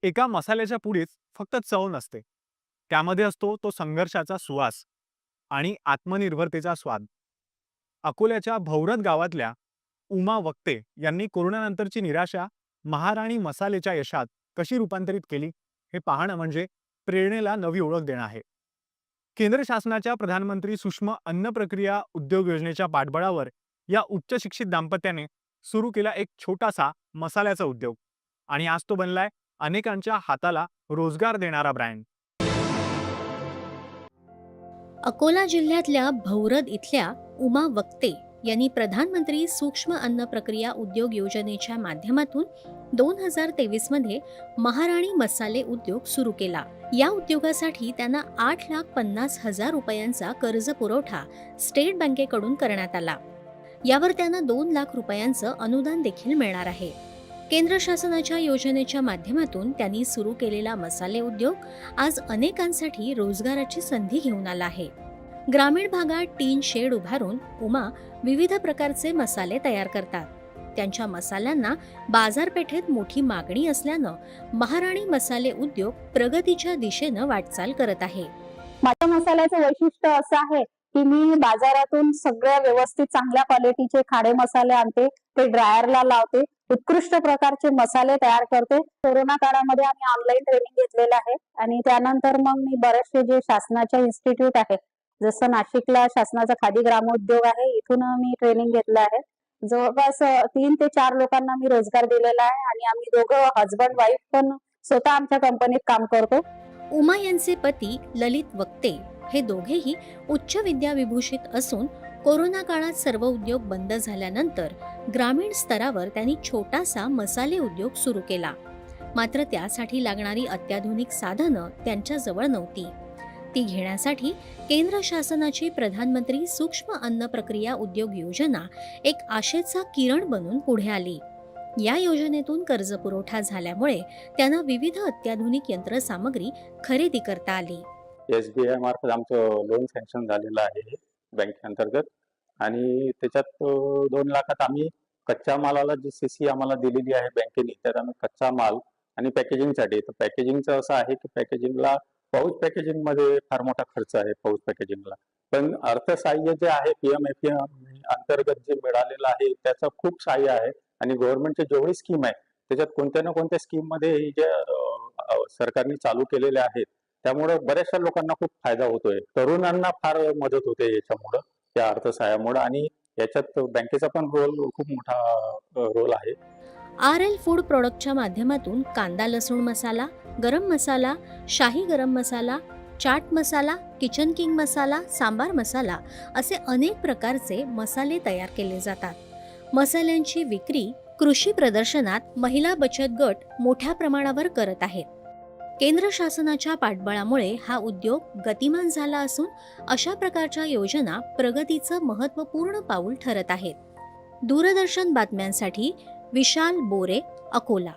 एका मसाल्याच्या पुडीत फक्त चव नसते. त्यामध्ये असतो तो संघर्षाचा सुवास आणि आत्मनिर्भरतेचा स्वाद. अकोल्याच्या भौरत गावातल्या उमा वक्ते यांनी कोरोनानंतरची निराशा महाराणी मसालेच्या यशात कशी रूपांतरित केली हे पाहणं म्हणजे प्रेरणेला नवी ओळख देणं आहे. केंद्र शासनाच्या प्रधानमंत्री सूक्ष्म अन्न प्रक्रिया उद्योग योजनेच्या पाठबळावर या उच्च शिक्षित दाम्पत्याने सुरू केला एक छोटासा मसाल्याचा उद्योग आणि आज तो बनलाय अनेकांच्या हाताला रोजगार देणारा ब्रँड. अकोला जिल्ह्यातल्या भौरद इथल्या उमा वक्ते यांनी प्रधानमंत्री सूक्ष्म अन्न प्रक्रिया उद्योग योजनेच्या माध्यमातून 2023 मध्ये महाराणी मसाले उद्योग सुरू केला. या उद्योगासाठी त्यांना 8,50,000 रुपयांचा कर्ज पुरवठा स्टेट बँकेकडून करण्यात आला. यावर त्यांना 2 लाख रुपयांचं अनुदान देखील मिळणार आहे. केंद्र शासनाच्या योजनेच्या माध्यमातून त्यांनी सुरू केलेला मसाले उद्योग आज अनेकांसाठी रोजगाराची संधी घेऊन आला आहे. ग्रामीण भागात टीन शेड उभारून उमा विविध प्रकारचे मसाले तयार करतात. त्यांच्या मसाल्यांना बाजारपेठेत मोठी मागणी असल्यानं महाराणी मसाले उद्योग प्रगतीच्या दिशेनं वाटचाल करत आहे. माझ्या मसाल्याचं वैशिष्ट्य असं आहे की मी बाजारातून सगळ्या व्यवस्थित चांगल्या क्वालिटीचे खाडे मसाले आणते, ते ड्रायरला लावते, उत्कृष्ट प्रकारचे मसाले तयार करते. कोरोना काळामध्ये आम्ही ऑनलाईन ट्रेनिंग घेतलेलं आहे आणि त्यानंतर मग मी बरेचसे जे शासनाच्या इन्स्टिट्यूट आहे, जसं नाशिकला शासनाचा खादी ग्रामोद्योग आहे, इथून मी ट्रेनिंग घेतलं आहे. जवळपास 3 ते 4 लोकांना मी रोजगार दिलेला आहे आणि आम्ही दोघं हजबंड वाईफ पण स्वतः आमच्या कंपनीत काम करतो. उमा यांचे पती ललित वक्ते हे दोघेही उच्च विद्याविभूषित असून कोरोना काळात सर्व उद्योग बंद झाल्यानंतर ग्रामीण स्तरावर त्यांनी छोटासा मसाले उद्योग सुरू केला. मात्र त्यासाठी लागणारी अत्याधुनिक साधनं त्यांच्याजवळ नव्हती. ती घेण्यासाठी केंद्र शासनाची प्रधानमंत्री सूक्ष्म अन्न प्रक्रिया उद्योग योजना एक आशेचा किरण बनून पुढे आली. या योजनेतून कर्ज पुरवठा झाल्यामुळे त्यांना विविध अत्याधुनिक यंत्रसामग्री खरेदी करता आली. SBI मार्फत आमचं लोन सँक्शन झालेलं आहे बँकेअंतर्गत आणि त्याच्यात 2 लाखात आम्ही कच्च्या मालाला जी CC आम्हाला दिलेली आहे बँकेने, त्यात आम्ही कच्चा माल आणि पॅकेजिंगसाठी, तर पॅकेजिंगचं असं आहे की पॅकेजिंगला पाऊच पॅकेजिंगमध्ये फार मोठा खर्च आहे पाऊच पॅकेजिंगला. पण अर्थसहाय्य जे आहे PM-FAM अंतर्गत जे मिळालेलं आहे त्याचं खूप सहाय्य आहे आणि गव्हर्नमेंटची जेवढी स्कीम आहे त्याच्यात कोणत्या ना कोणत्या स्कीममध्ये ज्या सरकारने चालू केलेल्या आहेत त्यामुळे बऱ्याचशा लोकांना खूप फायदा होतोय. तरुणांना फार मदत होते याच्यामुळं, या अर्थसहाय्यामुळे आणि याच्यात बँकेचा पण खूप मोठा रोल आहे. RL फूड प्रोडक्टच्या माध्यमातून कांदा लसूण मसाला, गरम मसाला, शाही गरम मसाला, चाट मसाला, किचन किंग मसाला, सांबार मसाला असे अनेक प्रकारचे मसाले तयार केले जातात. मसाल्यांची विक्री कृषी प्रदर्शनात महिला बचत गट मोठ्या प्रमाणावर करत आहेत. केंद्र शासनाच्या पाठबळामुळे हा उद्योग गतिमान झाला असून अशा प्रकारच्या योजना प्रगतीचं महत्त्वपूर्ण पाऊल ठरत आहेत. दूरदर्शन बातम्यांसाठी विशाल बोरे, अकोला.